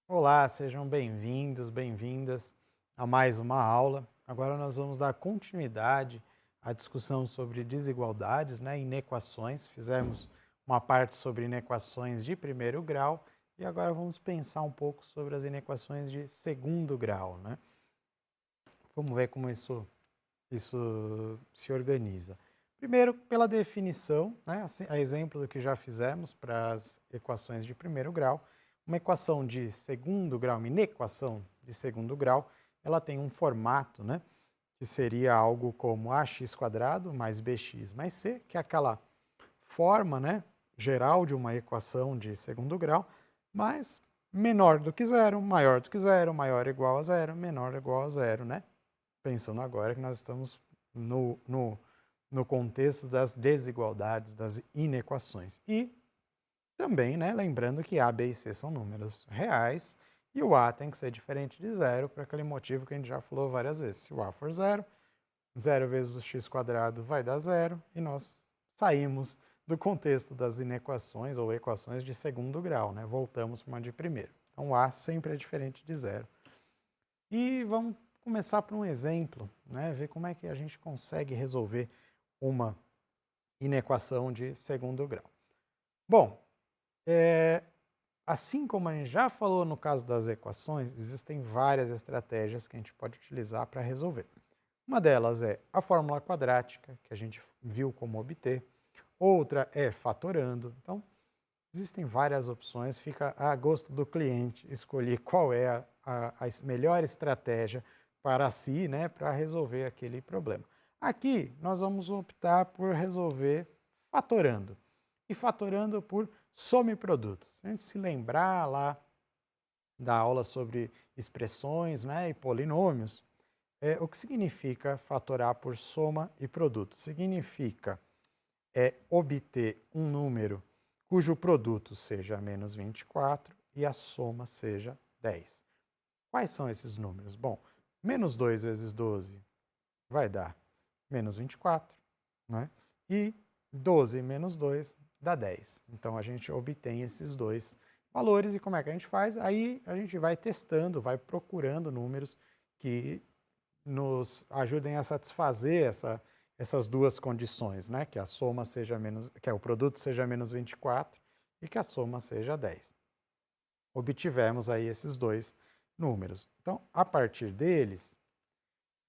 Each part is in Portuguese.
Olá, sejam bem-vindos, bem-vindas a mais uma aula. Agora nós vamos dar continuidade à discussão sobre desigualdades, né, inequações. Fizemos uma parte sobre inequações de primeiro grau e agora vamos pensar um pouco sobre as inequações de segundo grau, né? Vamos ver como isso se organiza. Primeiro, pela definição, né, assim, a exemplo do que já fizemos para as equações de primeiro grau, uma equação de segundo grau, uma inequação de segundo grau, ela tem um formato, né, que seria algo como ax² mais bx mais c, que é aquela forma, né, geral de uma equação de segundo grau, mas menor do que zero, maior do que zero, maior ou igual a zero, menor ou igual a zero, né? Pensando agora que nós estamos no contexto das desigualdades, das inequações. E também, né, lembrando que A, B e C são números reais e o A tem que ser diferente de zero por aquele motivo que a gente já falou várias vezes. Se o A for zero, zero vezes o x² vai dar zero e nós saímos do contexto das inequações ou equações de segundo grau, né? Voltamos para uma de primeiro. Então, o A sempre é diferente de zero. E vamos começar por um exemplo, né? Ver como é que a gente consegue resolver uma inequação de segundo grau. Bom, assim como a gente já falou no caso das equações, existem várias estratégias que a gente pode utilizar para resolver. Uma delas é a fórmula quadrática, que a gente viu como obter. Outra é fatorando. Então, existem várias opções, fica a gosto do cliente escolher qual é a melhor estratégia para si, né, para resolver aquele problema. Aqui, nós vamos optar por resolver fatorando. E fatorando por soma e produto. Se a gente se lembrar lá da aula sobre expressões, né, e polinômios, o que significa fatorar por soma e produto? Significa obter um número cujo produto seja menos 24 e a soma seja 10. Quais são esses números? Bom, menos 2 vezes 12 vai dar menos 24, né? E 12 menos 2 dá 10. Então a gente obtém esses dois valores e como é que a gente faz? Aí a gente vai testando, vai procurando números que nos ajudem a satisfazer essas duas condições, né? Que a soma seja menos, que o produto seja menos 24 e que a soma seja 10. Obtivemos aí esses dois números. Então, a partir deles,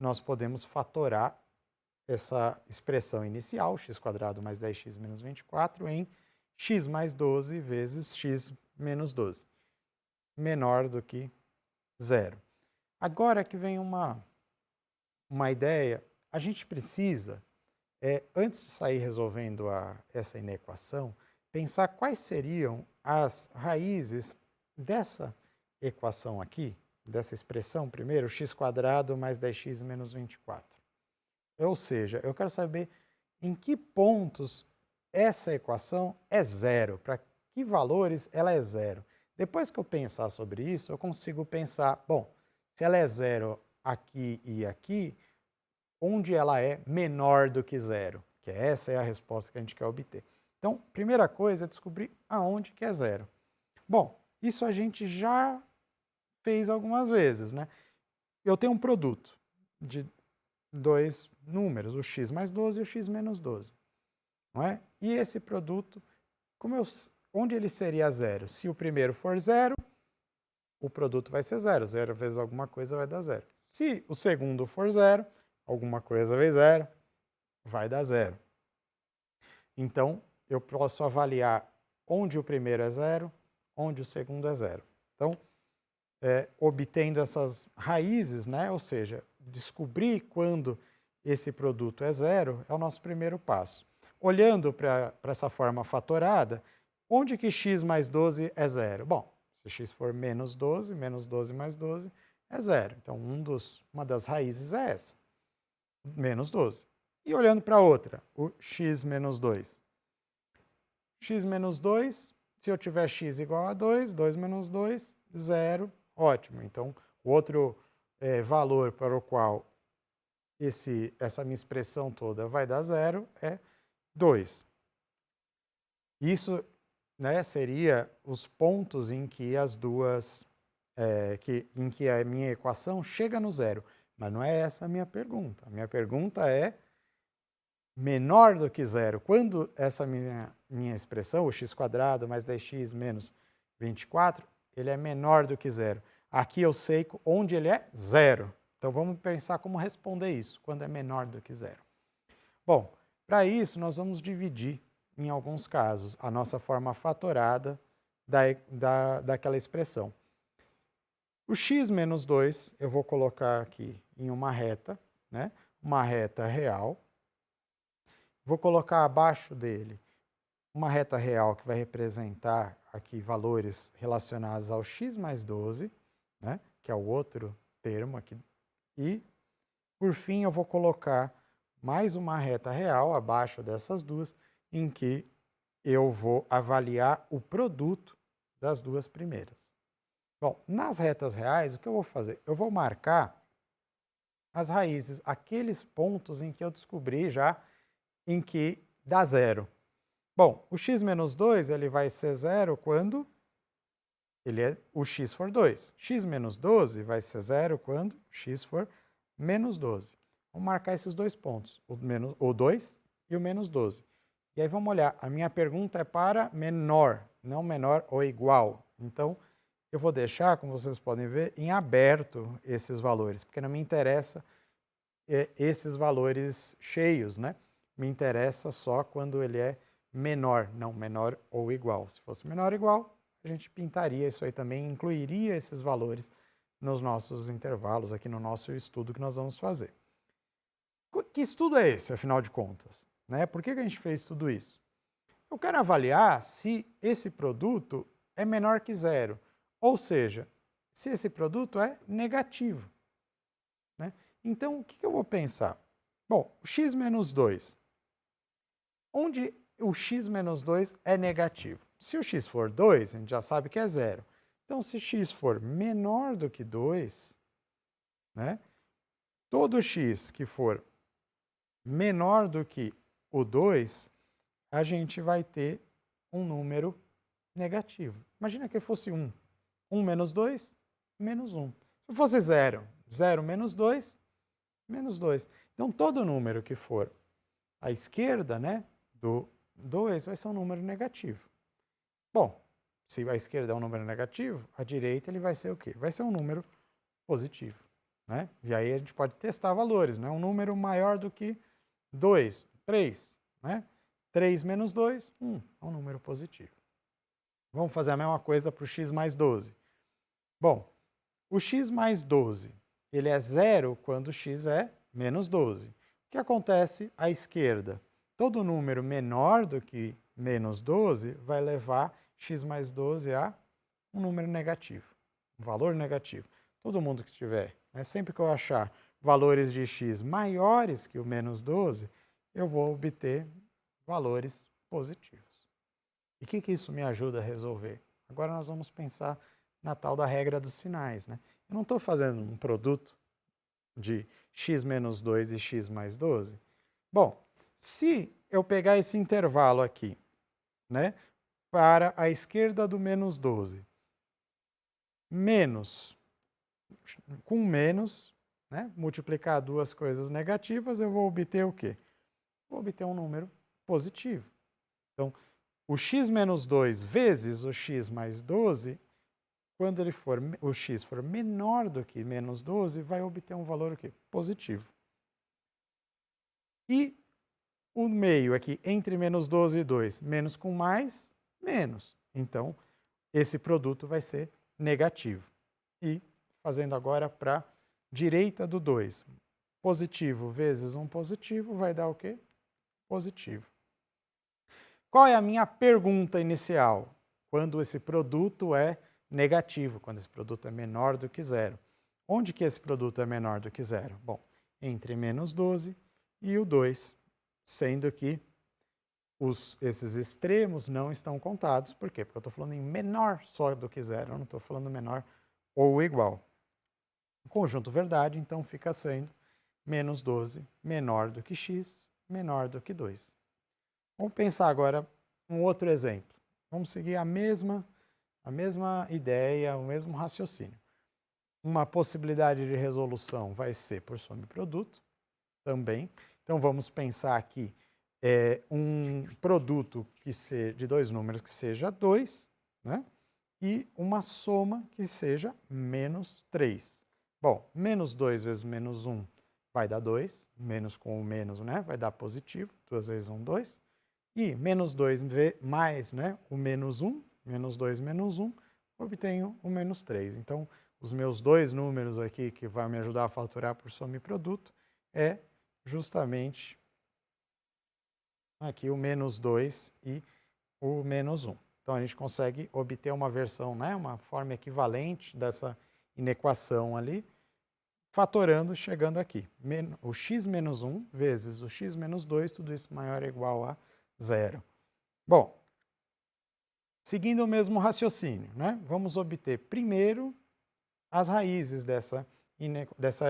nós podemos fatorar essa expressão inicial, x² mais 10x menos 24, em x mais 12 vezes x menos 12, menor do que zero. Agora que vem uma ideia, a gente precisa, antes de sair resolvendo essa inequação, pensar quais seriam as raízes dessa equação aqui, dessa expressão primeiro, x² mais 10x menos 24. Ou seja, eu quero saber em que pontos essa equação é zero, para que valores ela é zero. Depois que eu pensar sobre isso, eu consigo pensar, bom, se ela é zero aqui e aqui, onde ela é menor do que zero? Que essa é a resposta que a gente quer obter. Então, primeira coisa é descobrir aonde que é zero. Bom, isso a gente já fez algumas vezes, né? Eu tenho um produto de dois números, o x mais 12 e o x menos 12. Não é? E esse produto, onde ele seria zero? Se o primeiro for zero, o produto vai ser zero. Zero vezes alguma coisa vai dar zero. Se o segundo for zero, alguma coisa vezes zero, vai dar zero. Então, eu posso avaliar onde o primeiro é zero, onde o segundo é zero. Então, obtendo essas raízes, né, ou seja, descobrir quando esse produto é zero, é o nosso primeiro passo. Olhando para essa forma fatorada, onde que x mais 12 é zero? Bom, se x for menos 12 mais 12 é zero. Então, uma das raízes é essa, menos 12. E olhando para outra, o x menos 2. X menos 2, se eu tiver x igual a 2, 2 menos 2, 0, ótimo. Então, o outro valor para o qual essa minha expressão toda vai dar zero é 2. Isso, né, seria os pontos em que em que a minha equação chega no zero. Mas não é essa a minha pergunta. A minha pergunta é menor do que zero. Quando essa minha expressão, o x² mais 10x menos 24, ele é menor do que zero. Aqui eu sei onde ele é zero. Então vamos pensar como responder isso, quando é menor do que zero. Bom, para isso nós vamos dividir, em alguns casos, a nossa forma fatorada daquela expressão. O x menos 2 eu vou colocar aqui em uma reta, né? Uma reta real. Vou colocar abaixo dele uma reta real que vai representar aqui valores relacionados ao x mais 12, né? Que é o outro termo aqui. E, por fim, eu vou colocar mais uma reta real abaixo dessas duas, em que eu vou avaliar o produto das duas primeiras. Bom, nas retas reais, o que eu vou fazer? Eu vou marcar as raízes, aqueles pontos em que eu descobri já em que dá zero. Bom, o x menos 2 ele vai ser zero quando o x for 2. X menos 12 vai ser zero quando x for menos 12. Vamos marcar esses dois pontos, o 2 e o menos 12. E aí vamos olhar, a minha pergunta é para menor, não menor ou igual. Então, eu vou deixar, como vocês podem ver, em aberto esses valores, porque não me interessa esses valores cheios, né? Me interessa só quando ele é menor, não menor ou igual. Se fosse menor ou igual, a gente pintaria isso aí também, incluiria esses valores nos nossos intervalos, aqui no nosso estudo que nós vamos fazer. Que estudo é esse, afinal de contas? Né? Por que a gente fez tudo isso? Eu quero avaliar se esse produto é menor que zero, ou seja, se esse produto é negativo. Né? Então, o que eu vou pensar? Bom, o x menos 2. Onde o x menos 2 é negativo? Se o x for 2, a gente já sabe que é zero. Então, se x for menor do que 2, né, todo x que for menor do que o 2, a gente vai ter um número negativo. Imagina que fosse 1. 1 menos 2, menos 1. Se fosse 0, 0 menos 2, menos 2. Então, todo número que for à esquerda, né, do 2 vai ser um número negativo. Bom, se a esquerda é um número negativo, a direita ele vai ser o quê? Vai ser um número positivo. Né? E aí a gente pode testar valores. Né? Um número maior do que 2, 3. Né? 3 menos 2, 1. É um número positivo. Vamos fazer a mesma coisa para o x mais 12. Bom, o x mais 12 ele é zero quando x é menos 12. O que acontece à esquerda? Todo número menor do que menos 12 vai levar x mais 12 a um número negativo, um valor negativo. Todo mundo que tiver, né, sempre que eu achar valores de x maiores que o menos 12, eu vou obter valores positivos. E o que isso me ajuda a resolver? Agora nós vamos pensar na tal da regra dos sinais. Né? Eu não estou fazendo um produto de x menos 2 e x mais 12. Bom, se eu pegar esse intervalo aqui, né, para a esquerda do menos 12, menos, com menos, né, multiplicar duas coisas negativas, eu vou obter o quê? Vou obter um número positivo. Então, o x menos 2 vezes o x mais 12, quando o x for menor do que menos 12, vai obter um valor o quê? Positivo. E o meio aqui, entre menos 12 e 2, menos com mais, menos. Então, esse produto vai ser negativo. E, fazendo agora para a direita do 2, positivo vezes um positivo vai dar o quê? Positivo. Qual é a minha pergunta inicial? Quando esse produto é negativo, quando esse produto é menor do que zero. Onde que esse produto é menor do que zero? Bom, entre menos 12 e o 2, sendo que esses extremos não estão contados. Por quê? Porque eu estou falando em menor só do que zero, eu não estou falando menor ou igual. O conjunto verdade, então, fica sendo menos 12 menor do que x, menor do que 2. Vamos pensar agora um outro exemplo. Vamos seguir a mesma ideia, o mesmo raciocínio. Uma possibilidade de resolução vai ser por soma e produto também. Então vamos pensar aqui um produto de dois números que seja 2, né? E uma soma que seja menos 3. Bom, menos 2 vezes menos 1 vai dar 2, menos com o menos, né, vai dar positivo, 2 vezes 1, 2. E menos 2 mais, né, o menos 1, menos 2 menos 1, obtenho o menos 3. Então, os meus dois números aqui que vai me ajudar a faturar por soma e produto é justamente aqui o menos 2 e o menos 1. Então, a gente consegue obter uma versão, né, uma forma equivalente dessa inequação ali, fatorando, chegando aqui. O x menos 1 vezes o x menos 2, tudo isso maior ou igual a 0. Bom, seguindo o mesmo raciocínio, né, vamos obter primeiro as raízes dessa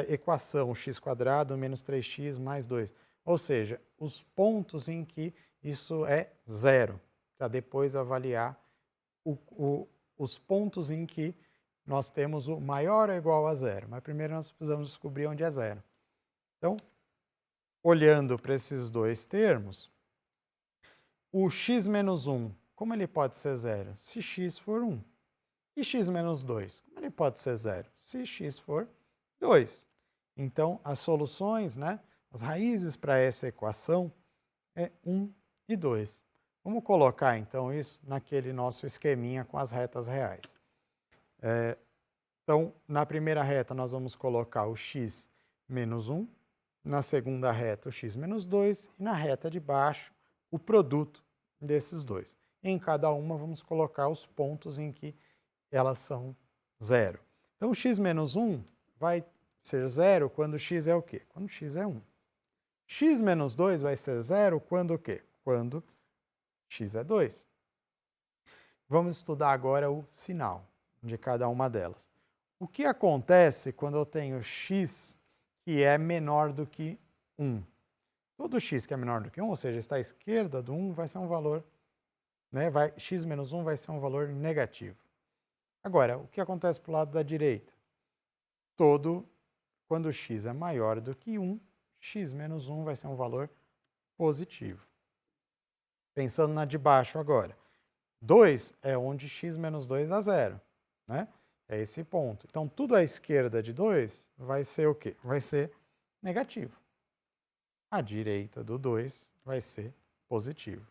equação x² menos 3x mais 2. Ou seja, os pontos em que isso é 0, para depois avaliar os pontos em que nós temos o maior ou igual a 0. Mas primeiro nós precisamos descobrir onde é 0. Então, olhando para esses dois termos, o x menos 1, como ele pode ser 0? Se x for 1. E x menos 2, como ele pode ser 0? Se x for 2. Então, as soluções, né, as raízes para essa equação é 1 e 2. Vamos colocar, então, isso naquele nosso esqueminha com as retas reais. Então, na primeira reta, nós vamos colocar o x menos 1, na segunda reta, o x menos 2, e na reta de baixo, o produto desses dois. Em cada uma, vamos colocar os pontos em que elas são 0. Então, o x menos 1 vai ser 0 quando x é o quê? Quando x é 1. X menos 2 vai ser 0 quando o quê? Quando x é 2. Vamos estudar agora o sinal de cada uma delas. O que acontece quando eu tenho x que é menor do que 1? Todo x que é menor do que 1, ou seja, está à esquerda do 1, vai ser um valor, né, x menos 1 vai ser um valor negativo. Agora, o que acontece para o lado da direita? Quando x é maior do que 1, x menos 1 vai ser um valor positivo. Pensando na de baixo agora. 2 é onde x menos 2 dá 0, né? É esse ponto. Então, tudo à esquerda de 2 vai ser o quê? Vai ser negativo. À direita do 2 vai ser positivo.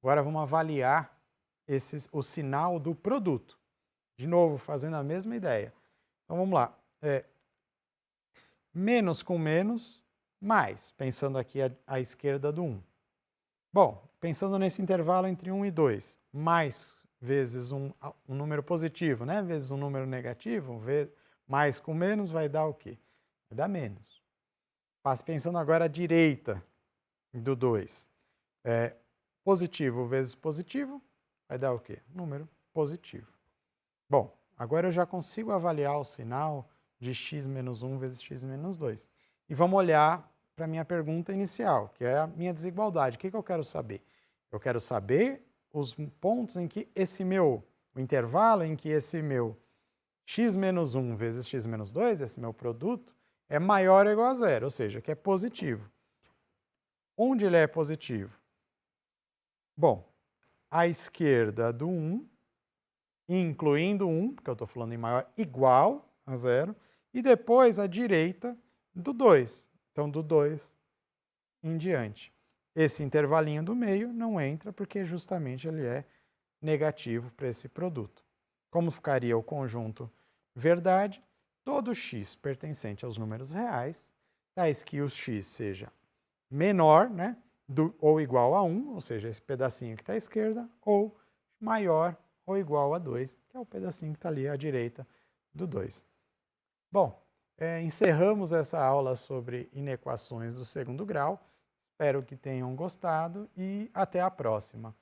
Agora, vamos avaliar o sinal do produto. De novo, fazendo a mesma ideia. Então, vamos lá. Menos com menos, mais, pensando aqui à esquerda do 1. Bom, pensando nesse intervalo entre 1 e 2, mais vezes um número positivo, né? Vezes um número negativo, mais com menos vai dar o quê? Vai dar menos. Pensando agora à direita do 2. Positivo vezes positivo vai dar o quê? Número positivo. Bom, agora eu já consigo avaliar o sinal de x menos 1 vezes x menos 2. E vamos olhar para a minha pergunta inicial, que é a minha desigualdade. O que eu quero saber? Eu quero saber os pontos em que o intervalo em que esse meu x menos 1 vezes x menos 2, esse meu produto, é maior ou igual a 0, ou seja, que é positivo. Onde ele é positivo? Bom, à esquerda do 1, incluindo 1, porque eu estou falando em maior, igual a 0, e depois à direita do 2. Então, do 2 em diante. Esse intervalinho do meio não entra porque justamente ele é negativo para esse produto. Como ficaria o conjunto verdade? Todo x pertencente aos números reais, tais que o x seja menor, né, ou igual a 1, ou seja, esse pedacinho que está à esquerda, ou maior ou igual a 2, que é o pedacinho que está ali à direita do 2. Bom, encerramos essa aula sobre inequações do segundo grau. Espero que tenham gostado e até a próxima.